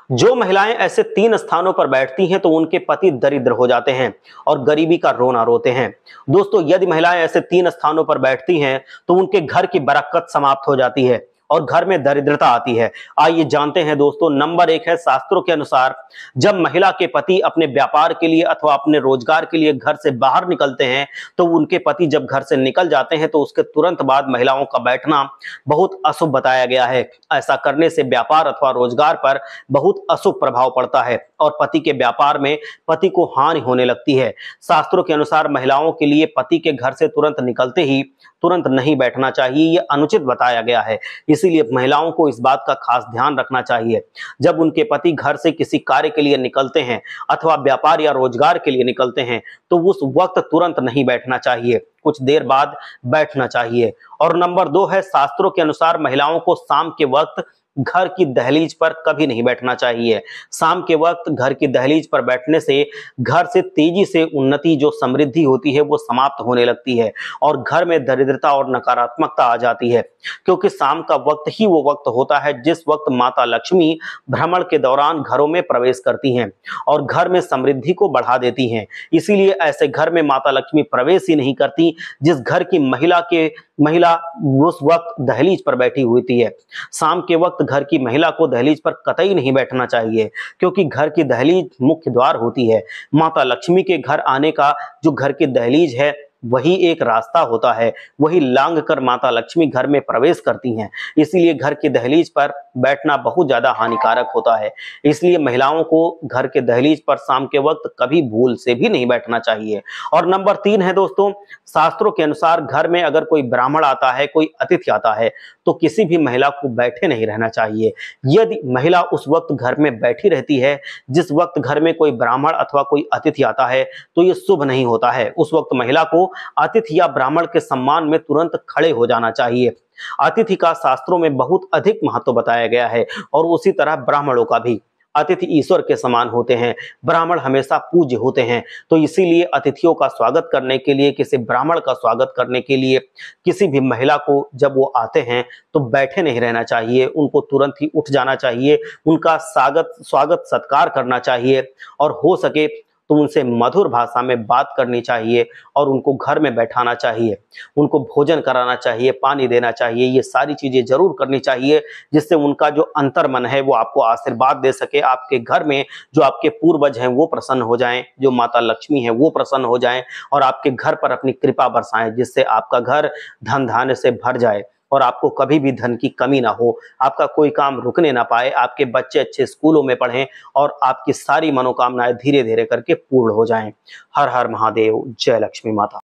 जो महिलाएं ऐसे 3 स्थानों पर बैठती हैं तो उनके पति दरिद्र हो जाते हैं और गरीबी का रोना रोते हैं। दोस्तों, यदि महिलाएं ऐसे 3 स्थानों पर बैठती हैं तो उनके घर की बरकत समाप्त हो जाती है और घर में दरिद्रता आती है। आइए जानते हैं दोस्तों। नंबर 1 है, शास्त्रों के अनुसार जब महिला के पति अपने व्यापार के लिए अथवा अपने रोजगार के लिए घर से बाहर निकलते हैं तो उनके पति जब घर से निकल जाते हैं तो उसके तुरंत बाद महिलाओं का बैठना बहुत अशुभ बताया गया है। ऐसा करने से व्यापार अथवा रोजगार पर बहुत अशुभ प्रभाव पड़ता है और पति के व्यापार में पति को हानि होने लगती है। शास्त्रों के अनुसार महिलाओं के लिए पति के घर से तुरंत निकलते ही तुरंत नहीं बैठना चाहिए, ये अनुचित बताया गया है। इसीलिए महिलाओं को इस बात का खास ध्यान रखना चाहिए। जब उनके पति घर से किसी कार्य के लिए निकलते हैं अथवा व्यापार या रोजगार के लिए निकलते हैं तो उस वक्त तुरंत नहीं बैठना चाहिए, कुछ देर बाद बैठना चाहिए। और नंबर 2 है, शास्त्रों के अनुसार महिलाओं को शाम के वक्त घर की दहलीज पर कभी नहीं बैठना चाहिए। शाम के वक्त घर की दहलीज पर बैठने से घर से तेजी से उन्नति, जो समृद्धि होती है, वो समाप्त होने लगती है और घर में दरिद्रता और नकारात्मकता आ जाती है, क्योंकि शाम का वक्त ही वो वक्त होता है जिस वक्त माता लक्ष्मी भ्रमण के दौरान घरों में प्रवेश करती हैं और घर में समृद्धि को बढ़ा देती हैं। इसीलिए ऐसे घर में माता लक्ष्मी प्रवेश ही नहीं करती जिस घर की महिला उस वक्त दहलीज पर बैठी हुई है। शाम के वक्त घर की महिला को दहलीज पर कतई नहीं बैठना चाहिए, क्योंकि घर की दहलीज मुख्य द्वार होती है। माता लक्ष्मी के घर आने का जो घर की दहलीज है वही एक रास्ता होता है, वही लांघ कर माता लक्ष्मी घर में प्रवेश करती हैं। इसीलिए घर की दहलीज पर बैठना बहुत ज्यादा हानिकारक होता है। इसलिए महिलाओं को घर के दहलीज पर शाम के वक्त कभी भूल से भी नहीं बैठना चाहिए। और नंबर 3 है दोस्तों, शास्त्रों के अनुसार घर में अगर कोई ब्राह्मण आता है, कोई अतिथि आता है, तो किसी भी महिला को बैठे नहीं रहना चाहिए। यदि महिला उस वक्त घर में बैठी रहती है जिस वक्त घर में कोई ब्राह्मण अथवा कोई अतिथि आता है, तो ये शुभ नहीं होता है। उस वक्त महिला को अतिथि या ब्राह्मण के सम्मान में तुरंत खड़े हो जाना चाहिए। अतिथि का शास्त्रों में बहुत अधिक महत्व बताया गया है और उसी तरह ब्राह्मणों का भी। अतिथि ईश्वर के समान होते हैं, ब्राह्मण हमेशा पूज्य होते हैं। तो इसीलिए अतिथियों का स्वागत करने के लिए, किसी ब्राह्मण का स्वागत करने के लिए किसी भी महिला को जब वो आते हैं तो बैठे नहीं रहना चाहिए, उनको तुरंत ही उठ जाना चाहिए, उनका स्वागत सत्कार करना चाहिए और हो सके तो उनसे मधुर भाषा में बात करनी चाहिए और उनको घर में बैठाना चाहिए, उनको भोजन कराना चाहिए, पानी देना चाहिए। ये सारी चीजें जरूर करनी चाहिए जिससे उनका जो अंतर मन है वो आपको आशीर्वाद दे सके। आपके घर में जो आपके पूर्वज हैं वो प्रसन्न हो जाएं, जो माता लक्ष्मी है वो प्रसन्न हो जाएं और आपके घर पर अपनी कृपा बरसाएं, जिससे आपका घर धन धान्य से भर जाए और आपको कभी भी धन की कमी ना हो, आपका कोई काम रुकने ना पाए, आपके बच्चे अच्छे स्कूलों में पढ़ें और आपकी सारी मनोकामनाएं धीरे धीरे करके पूर्ण हो जाएं। हर हर महादेव, जय लक्ष्मी माता।